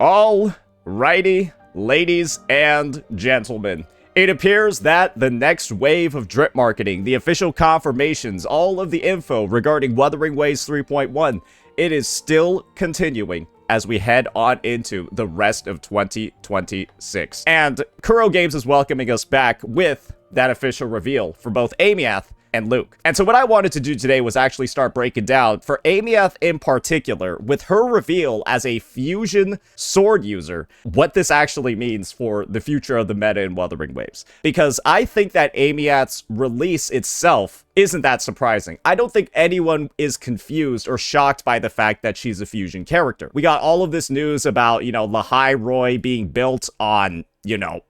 Alrighty, ladies and gentlemen. It appears that the next wave of drip marketing, the official confirmations, all of the info regarding Wuthering Waves 3.1, it is still continuing as we head on into the rest of 2026. And Kuro Games is welcoming us back with that official reveal for both Aemeath and Luuk. And so what I wanted to do today was actually start breaking down, for Aemeath in particular, with her reveal as a fusion sword user, what this actually means for the future of the meta in Wuthering Waves. Because I think that Aemeath's release itself isn't that surprising. I don't think anyone is confused or shocked by the fact that she's a fusion character. We got all of this news about, Lynae being built on,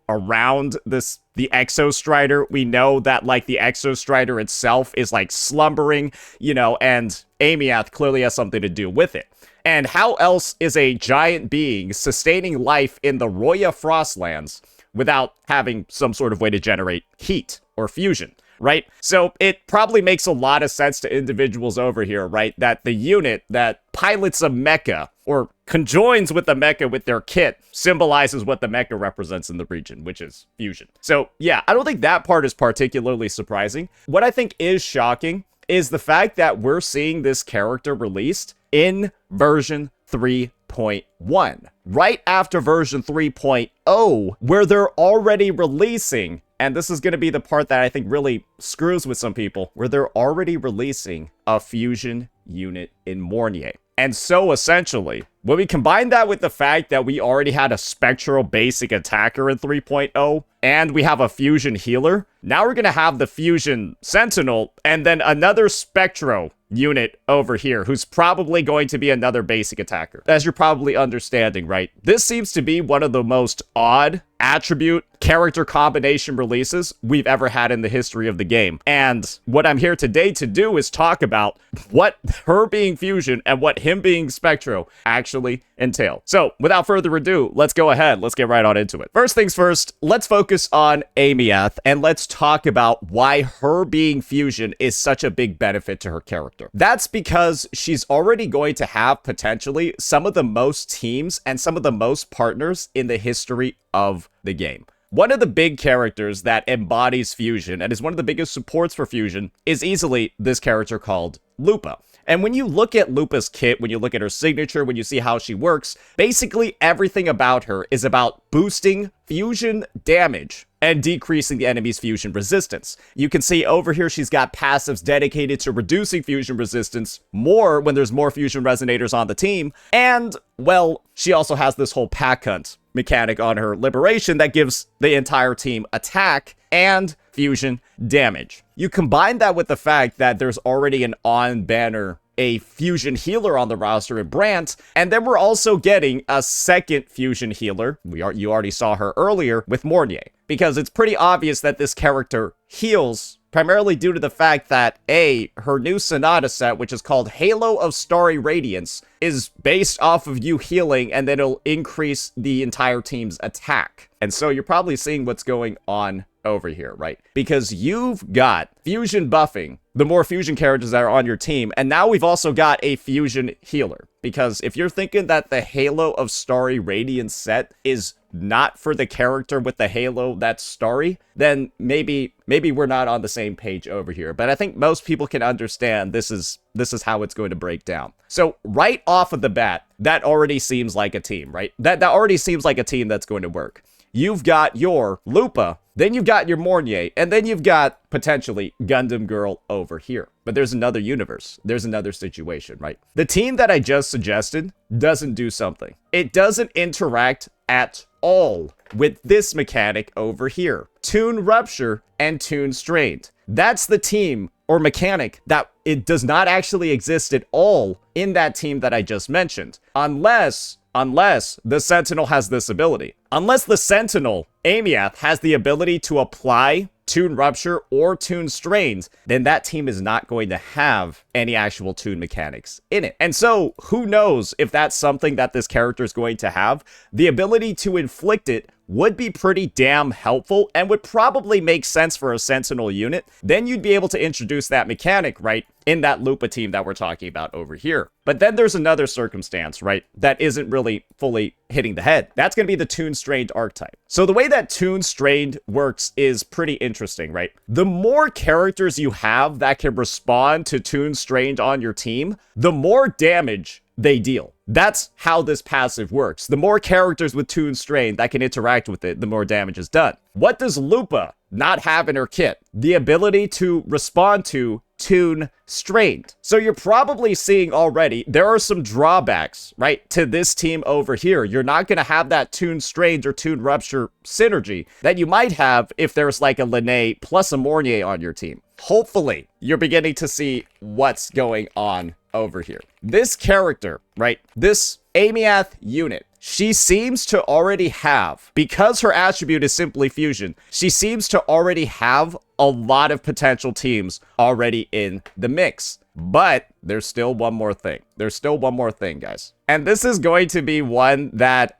around the Exostrider. We know that, the Exostrider itself is, slumbering, and Aemeath clearly has something to do with it. And how else is a giant being sustaining life in the Roya Frostlands without having some sort of way to generate heat or fusion? Right? So it probably makes a lot of sense to individuals over here, right? That the unit that pilots a mecha or conjoins with the mecha with their kit symbolizes what the mecha represents in the region, which is fusion. So yeah, I don't think that part is particularly surprising. What I think is shocking is the fact that we're seeing this character released in version 3.1, right after version 3.0, where they're already releasing, and this is going to be the part that I think really screws with some people, where they're already releasing a fusion unit in Mornye. And so essentially, when we combine that with the fact that we already had a spectral basic attacker in 3.0, and we have a fusion healer, now we're going to have the fusion sentinel, and then another spectro unit over here, who's probably going to be another basic attacker. As you're probably understanding, right? This seems to be one of the most odd attribute character combination releases we've ever had in the history of the game. And what I'm here today to do is talk about what her being fusion and what him being spectro actually entail. So without further ado, let's go ahead. Let's get right on into it. First things first, let's focus on Aemeath and let's talk about why her being fusion is such a big benefit to her character. That's because she's already going to have potentially some of the most teams and some of the most partners in the history of the game. One of the big characters that embodies fusion and is one of the biggest supports for fusion is easily this character called Lupa. And when you look at Lupa's kit, when you look at her signature, when you see how she works, basically everything about her is about boosting fusion damage and decreasing the enemy's fusion resistance. You can see over here she's got passives dedicated to reducing fusion resistance more when there's more fusion resonators on the team. And, well, she also has this whole pack hunt mechanic on her liberation that gives the entire team attack and fusion damage. You combine that with the fact that there's already an on-banner, a fusion healer on the roster in Brant, and then we're also getting a second fusion healer. You already saw her earlier with Mornye, because it's pretty obvious that this character heals primarily due to the fact that her new Sonata set, which is called Halo of Starry Radiance, is based off of you healing, and then it'll increase the entire team's attack. And so you're probably seeing what's going on over here, right? Because you've got fusion buffing the more fusion characters that are on your team, and now we've also got a fusion healer. Because if you're thinking that the Halo of Starry Radiance set is not for the character with the halo that's starry, then maybe we're not on the same page over here. But I think most people can understand this is how it's going to break down. So right off of the bat, that already seems like a team, right? That already seems like a team that's going to work. You've got your Lupa, then you've got your Mornye, and then you've got potentially Gundam Girl over here. But there's another universe. There's another situation, right? The team that I just suggested doesn't do something. It doesn't interact at all with this mechanic over here. Tune Rupture and Tune Strained. That's the team or mechanic that it does not actually exist at all in that team that I just mentioned. Unless the Sentinel has this ability. Unless the Sentinel, Aemeath, has the ability to apply Tune Rupture or Tune Strained, then that team is not going to have any actual tune mechanics in it. And so, who knows if that's something that this character is going to have? The ability to inflict it would be pretty damn helpful and would probably make sense for a Sentinel unit. Then you'd be able to introduce that mechanic, right, in that Lupa team that we're talking about over here. But then there's another circumstance, right, that isn't really fully hitting the head. That's going to be the Toon Strained archetype. So the way that Toon Strained works is pretty interesting, right? The more characters you have that can respond to Toon Strained on your team, the more damage they deal. That's how this passive works. The more characters with Toon Strained that can interact with it, the more damage is done. What does Lupa not have in her kit? The ability to respond to Toon Strained. So you're probably seeing already, there are some drawbacks, right, to this team over here. You're not going to have that Toon Strained or Toon Rupture synergy that you might have if there's like a Lynae plus a Mornye on your team. Hopefully, you're beginning to see what's going on over here. This character, right, this Aemeath unit, she seems to already have, because her attribute is simply fusion, she seems to already have a lot of potential teams already in the mix. But there's still one more thing. There's still one more thing, guys. And this is going to be one that,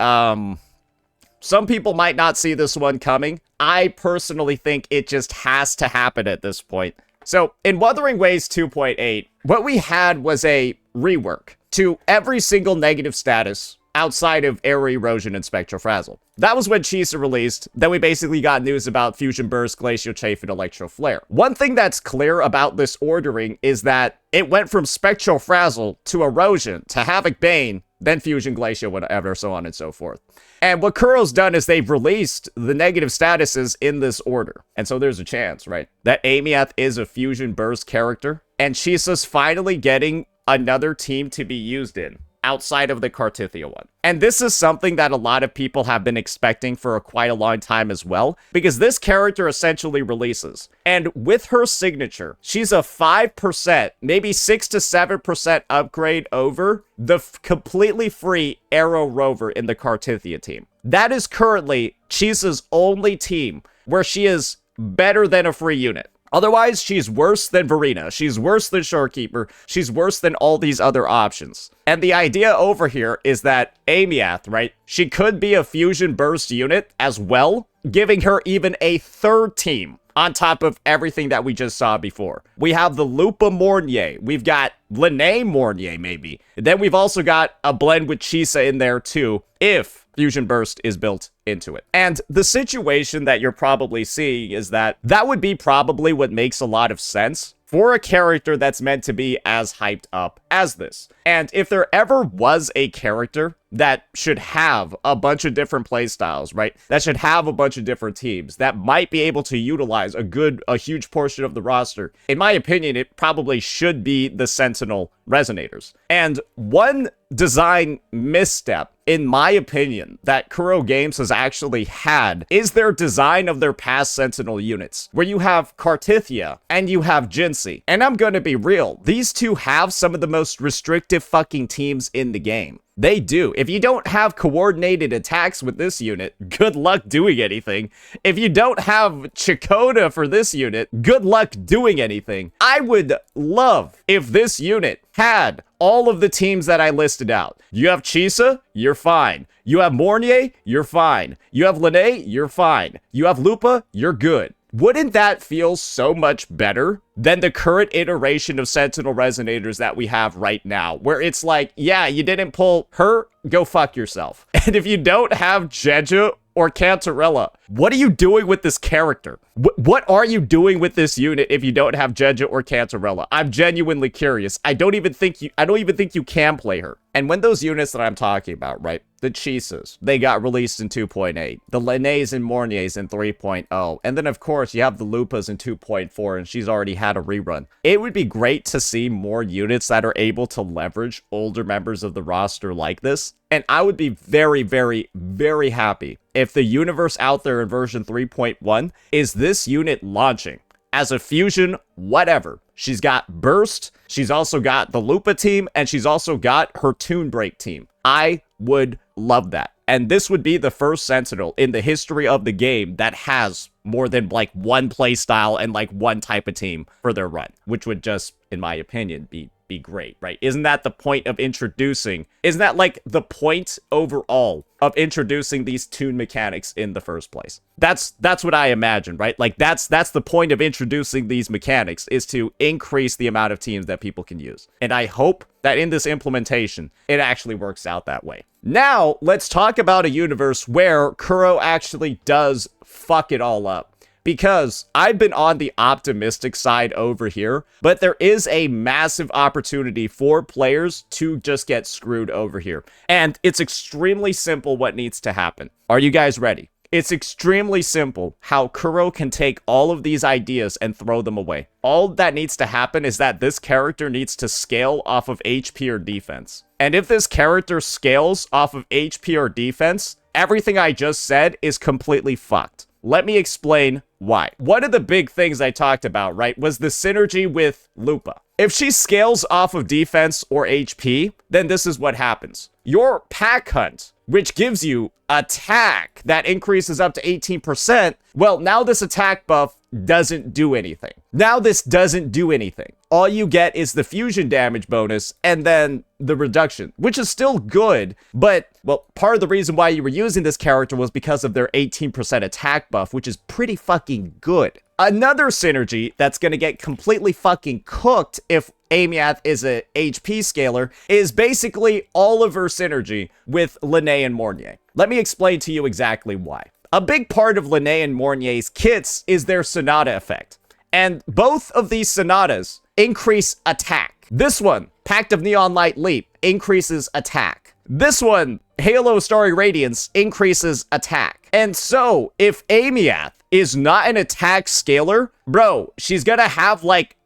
some people might not see this one coming. I personally think it just has to happen at this point. So, in Wuthering Waves 2.8, what we had was a rework to every single negative status outside of Air Erosion and Spectral Frazzle. That was when Chisa released. Then we basically got news about Fusion Burst, Glacial Chafe, and Electro Flare. One thing that's clear about this ordering is that it went from Spectral Frazzle to Erosion to Havoc Bane, then Fusion, Glacial, whatever, so on and so forth. And what Kuro's done is they've released the negative statuses in this order. And so there's a chance, right, that Aemeath is a Fusion Burst character, and Chisa's finally getting another team to be used in outside of the Kartithia one. And this is something that a lot of people have been expecting for quite a long time as well, because this character essentially releases. And with her signature, she's a 5%, maybe 6 to 7% upgrade over the completely free Arrow Rover in the Kartithia team. That is currently Chisa's only team where she is better than a free unit. Otherwise, she's worse than Verena. She's worse than Shorekeeper. She's worse than all these other options. And the idea over here is that Aemeath, right, she could be a Fusion Burst unit as well, giving her even a third team on top of everything that we just saw before. We have the Lupa Mornye. We've got Lynae Mornye, maybe. Then we've also got a blend with Chisa in there, too, if Fusion Burst is built into it. And the situation that you're probably seeing is that would be probably what makes a lot of sense for a character that's meant to be as hyped up as this. And if there ever was a character that should have a bunch of different playstyles, right? That should have a bunch of different teams that might be able to utilize a huge portion of the roster. In my opinion, it probably should be the Sentinel Resonators. And one design misstep, in my opinion, that Kuro Games has actually had is their design of their past Sentinel units, where you have Kartithia and you have Jinsei. And I'm going to be real, these two have some of the most restrictive fucking teams in the game. They do. If you don't have coordinated attacks with this unit, good luck doing anything. If you don't have Chakota for this unit, good luck doing anything. I would love if this unit had all of the teams that I listed out. You have Chisa, you're fine. You have Mornye, you're fine. You have Lynae, you're fine. You have Lupa, you're good. Wouldn't that feel so much better than the current iteration of Sentinel Resonators that we have right now, where it's like, yeah, you didn't pull her, go fuck yourself. And if you don't have Jeja or Cantarella, what are you doing with this character? What are you doing with this unit if you don't have Jeja or Cantarella? I'm genuinely curious. I don't even think you can play her. And when those units that I'm talking about, right, the Chisas, they got released in 2.8, the Lynaes and Mornyes in 3.0, and then of course you have the Lupas in 2.4, and she's already had a rerun. It would be great to see more units that are able to leverage older members of the roster like this, and I would be very, very, very happy if the universe out there in version 3.1 is this unit launching as a fusion whatever. She's got Burst, she's also got the Lupa team, and she's also got her Toon Break team. I would love that. And this would be the first Sentinel in the history of the game that has more than like one playstyle and like one type of team for their run, which would just, in my opinion, be be great, right? Isn't that the point of introducing? Isn't that like the point overall of introducing these tune mechanics in the first place? That's what I imagine, right? Like that's the point of introducing these mechanics, is to increase the amount of teams that people can use. And I hope that in this implementation, it actually works out that way. Now, let's talk about a universe where Kuro actually does fuck it all up. Because I've been on the optimistic side over here, but there is a massive opportunity for players to just get screwed over here. And it's extremely simple what needs to happen. Are you guys ready? It's extremely simple how Kuro can take all of these ideas and throw them away. All that needs to happen is that this character needs to scale off of HP or defense. And if this character scales off of HP or defense, everything I just said is completely fucked. Let me explain why. One of the big things I talked about, right, was the synergy with Lupa. If she scales off of defense or HP, then this is what happens. Your pack hunt, which gives you attack that increases up to 18%, well, now this attack buff doesn't do anything. Now this doesn't do anything. All you get is the fusion damage bonus and then the reduction, which is still good, but, well, part of the reason why you were using this character was because of their 18% attack buff, which is pretty fucking good. Another synergy that's gonna get completely fucking cooked if Aemeath is a HP scaler is basically all of her synergy with Lynae and Mornye. Let me explain to you exactly why. A big part of Lynae and Mornye's kits is their Sonata effect. And both of these Sonatas increase attack. This one, Pact of Neon Light Leap, increases attack. This one, Halo Starry Radiance, increases attack. And so, if Aemeath is not an attack scaler, bro, she's gonna have like,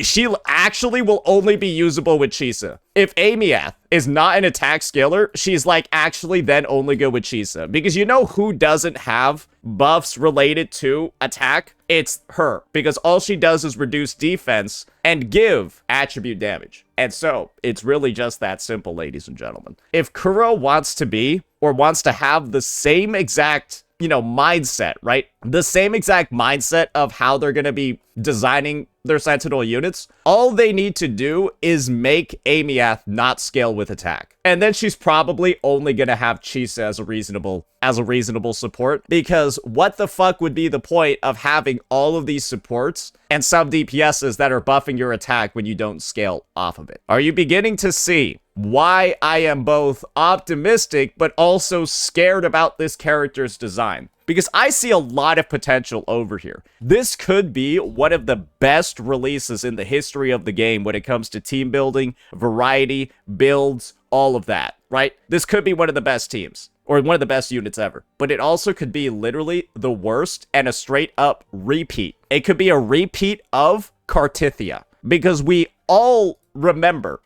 she actually will only be usable with Chisa. If Aemeath is not an attack scaler, she's like actually then only good with Chisa. Because you know who doesn't have buffs related to attack? It's her. Because all she does is reduce defense and give attribute damage. And so, it's really just that simple, ladies and gentlemen. If Kuro wants to be, or wants to have the same exact, mindset, right? The same exact mindset of how they're going to be designing their Sentinel units, all they need to do is make Aemeath not scale with attack. And then she's probably only going to have Chisa as a reasonable support, because what the fuck would be the point of having all of these supports and some DPSs that are buffing your attack when you don't scale off of it? Are you beginning to see why I am both optimistic but also scared about this character's design? Because I see a lot of potential over here. This could be one of the best releases in the history of the game when it comes to team building, variety, builds, all of that, right? This could be one of the best teams, or one of the best units ever. But it also could be literally the worst and a straight up repeat. It could be a repeat of Cartithia. Because we all remember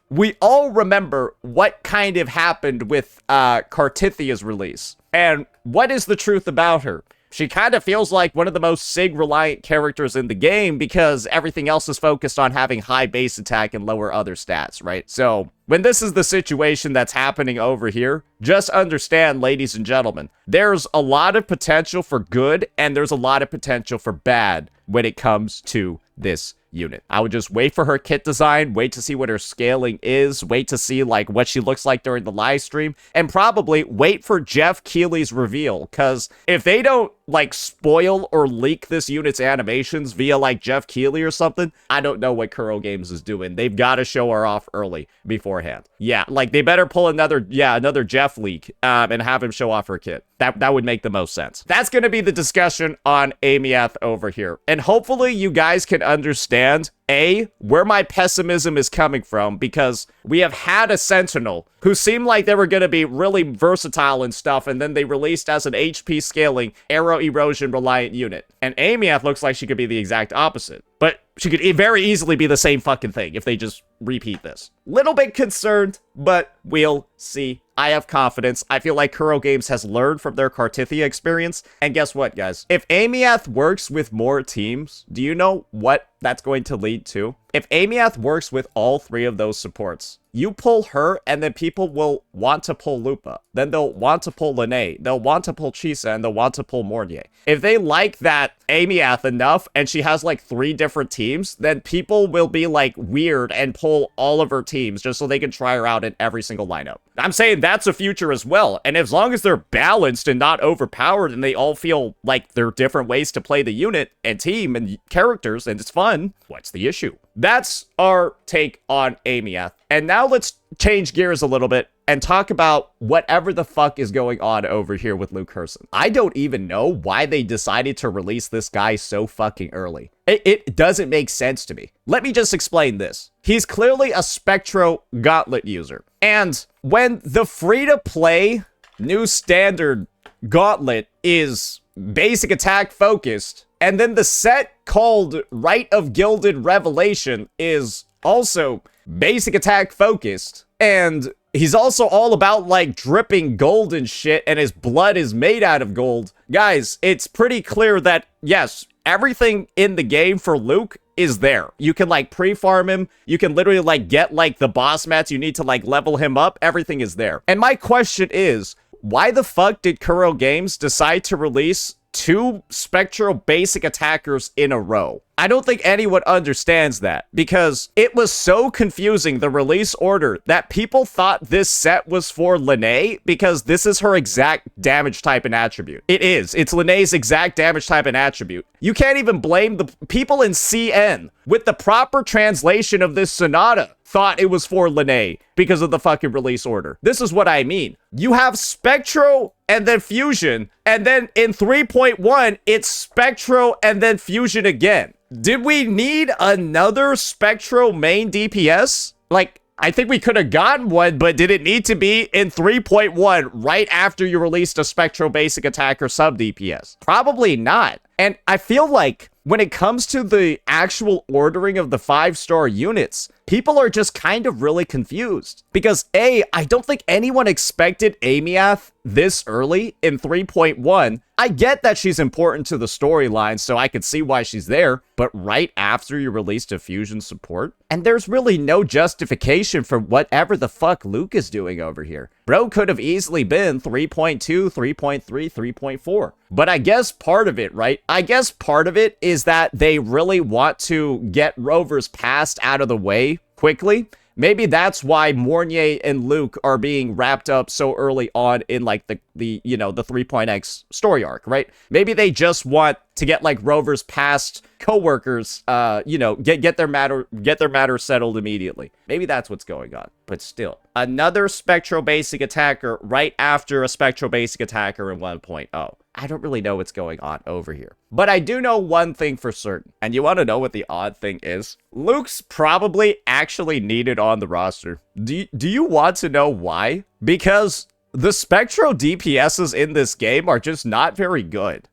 what kind of happened with Cartithia's release. And what is the truth about her? She kind of feels like one of the most SIG-reliant characters in the game because everything else is focused on having high base attack and lower other stats, right? So, when this is the situation that's happening over here, just understand, ladies and gentlemen, there's a lot of potential for good and there's a lot of potential for bad when it comes to this unit. I would just wait for her kit design, wait to see what her scaling is, wait to see like what she looks like during the live stream, and probably wait for Jeff Keighley's reveal, because if they don't like spoil or leak this unit's animations via like Jeff Keighley or something, I don't know what Kuro Games is doing. They've got to show her off early beforehand. Yeah, like they better pull another Jeff leak and have him show off her kit. That would make the most sense. That's going to be the discussion on Aemeath over here. And hopefully you guys can understand, A, where my pessimism is coming from, because we have had a Sentinel who seemed like they were going to be really versatile and stuff, and then they released as an HP scaling, arrow erosion reliant unit. And Aemeath looks like she could be the exact opposite. But she could very easily be the same fucking thing if they just repeat this. Little bit concerned, but we'll see. I have confidence. I feel like Kuro Games has learned from their Cartithia experience. And guess what, guys? If Aemeath works with more teams, do you know what that's going to lead to? If Aemeath works with all three of those supports, you pull her, and then people will want to pull Lupa. Then they'll want to pull Lynae. They'll want to pull Chisa, and they'll want to pull Mornye. If they like that Aemeath enough, and she has like 3 different teams, teams, then people will be like weird and pull all of her teams just so they can try her out in every single lineup. I'm saying that's a future as well. And as long as they're balanced and not overpowered and they all feel like there are different ways to play the unit and team and characters and it's fun, what's the issue? That's our take on Aemeath. And now let's change gears a little bit and talk about whatever the fuck is going on over here with Luuk Herson. I don't even know why they decided to release this guy so fucking early. It doesn't make sense to me. Let me just explain this. He's clearly a Spectro Gauntlet user. And when the free-to-play new standard Gauntlet is basic attack focused, and then the set called Rite of Gilded Revelation is also basic attack focused, and he's also all about like dripping gold and shit, and his blood is made out of gold. Guys, it's pretty clear that, yes, everything in the game for Luuk is there. You can like pre-farm him. You can literally like get like the boss mats you need to like level him up. Everything is there. And my question is, why the fuck did Kuro Games decide to release 2 Spectral basic attackers in a row? I don't think anyone understands that, because it was so confusing, the release order, that people thought this set was for Lynae, because this is her exact damage type and attribute. It is. It's Lynae's exact damage type and attribute. You can't even blame the people in CN with the proper translation of this Sonata thought it was for Lynae because of the fucking release order. This is what I mean. You have Spectro and then Fusion, and then in 3.1, it's Spectro and then Fusion again. Did we need another Spectro main DPS? Like, I think we could have gotten one, but did it need to be in 3.1 right after you released a Spectro basic attacker sub DPS? Probably not. And I feel like when it comes to the actual ordering of the 5-star units, people are just kind of really confused. Because A, I don't think anyone expected Aemeath this early in 3.1. I get that she's important to the storyline, so I could see why she's there, but right after you released a Fusion support? And there's really no justification for whatever the fuck Luuk is doing over here. Bro could have easily been 3.2, 3.3, 3.4. But I guess part of it, right? I guess part of it is that they really want to get Rover's past out of the way quickly. Maybe that's why Mornye and Luuk are being wrapped up so early on in like the 3.x story arc, right? Maybe they just want to get like Rover's past co-workers, get their matter settled immediately. Maybe that's what's going on. But still, another Spectro basic attacker right after a Spectro basic attacker in 1.0. I don't really know what's going on over here. But I do know one thing for certain. And you want to know what the odd thing is? Luke's probably actually needed on the roster. Do you want to know why? Because the Spectro DPSs in this game are just not very good.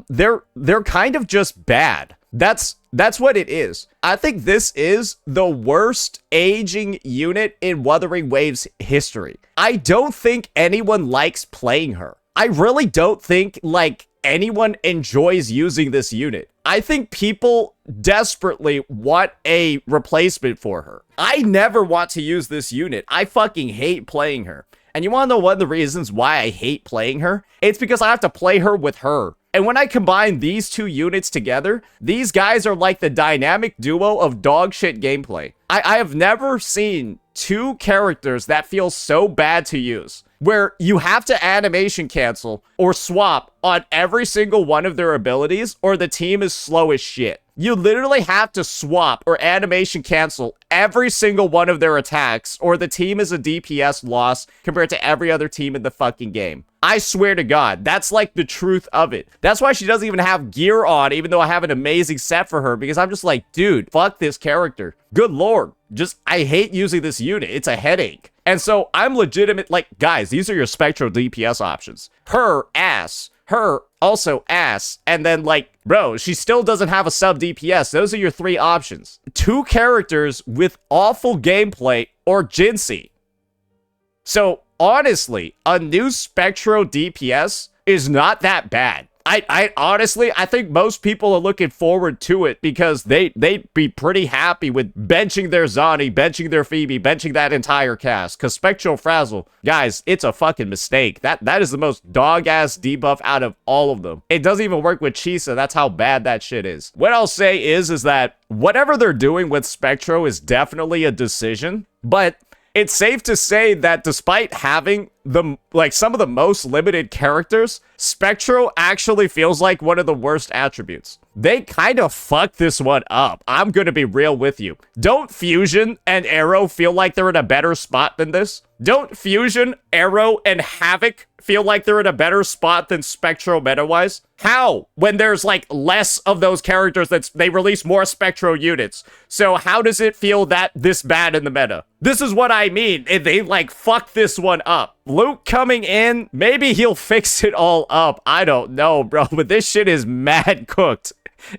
They're kind of just bad. That's what it is. I think this is the worst aging unit in Wuthering Waves history. I don't think anyone likes playing her. I really don't think, like, anyone enjoys using this unit. I think people desperately want a replacement for her. I never want to use this unit. I fucking hate playing her. And you want to know one of the reasons why I hate playing her? It's because I have to play her with her. And when I combine these two units together, these guys are like the dynamic duo of dog shit gameplay. I have never seen two characters that feel so bad to use, where you have to animation cancel or swap on every single one of their abilities, or the team is slow as shit. You literally have to swap or animation cancel every single one of their attacks, or the team is a DPS loss compared to every other team in the fucking game. I swear to God, that's like the truth of it. That's why she doesn't even have gear on, even though I have an amazing set for her, because I'm just like, dude, fuck this character. Good lord. I hate using this unit. It's a headache. And so I'm legitimate, like, guys, these are your Spectro DPS options. Her, ass. Her, also ass. And then, like, bro, she still doesn't have a sub DPS. Those are your three options. Two characters with awful gameplay or Jinsei. So, honestly, a new Spectro DPS is not that bad. I honestly, I think most people are looking forward to it because they'd be pretty happy with benching their Zani, benching their Phoebe, benching that entire cast. Because Spectral Frazzle, guys, it's a fucking mistake. That is the most dog-ass debuff out of all of them. It doesn't even work with Chisa. That's how bad that shit is. What I'll say is that whatever they're doing with Spectro is definitely a decision, but it's safe to say that despite having some of the most limited characters, Spectro actually feels like one of the worst attributes. They kind of fucked this one up. I'm gonna be real with you. Don't Fusion and Arrow feel like they're in a better spot than this? Don't Fusion, Arrow, and Havoc feel like they're in a better spot than Spectro meta-wise? How? When there's, like, less of those characters they release more Spectro units. So how does it feel this bad in the meta? This is what I mean. They, like, fucked this one up. Luuk coming in, maybe he'll fix it all up. I don't know, bro, but this shit is mad cooked.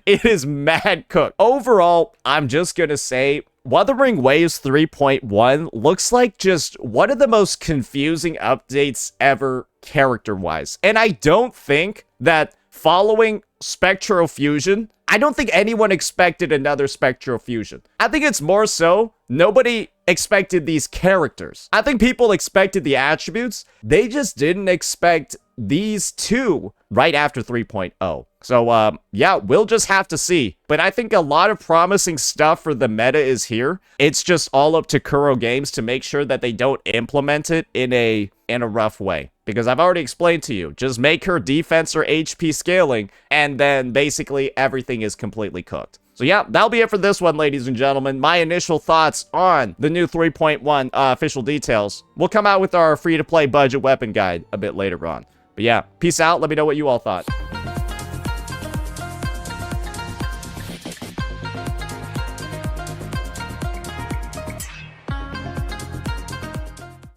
It is mad cooked. Overall, I'm just gonna say, Wuthering Waves 3.1 looks like just one of the most confusing updates ever character-wise. And I don't think that following Spectro Fusion, I don't think anyone expected another Spectro Fusion. I think it's more so nobody expected these characters. I think people expected the attributes. They just didn't expect these two right after 3.0. So, yeah, we'll just have to see. But I think a lot of promising stuff for the meta is here. It's just all up to Kuro Games to make sure that they don't implement it in a rough way. Because I've already explained to you, just make her defense or HP scaling, and then basically everything is completely cooked. So yeah, that'll be it for this one, ladies and gentlemen. My initial thoughts on the new 3.1 official details. We'll come out with our free-to-play budget weapon guide a bit later on. But yeah, peace out. Let me know what you all thought.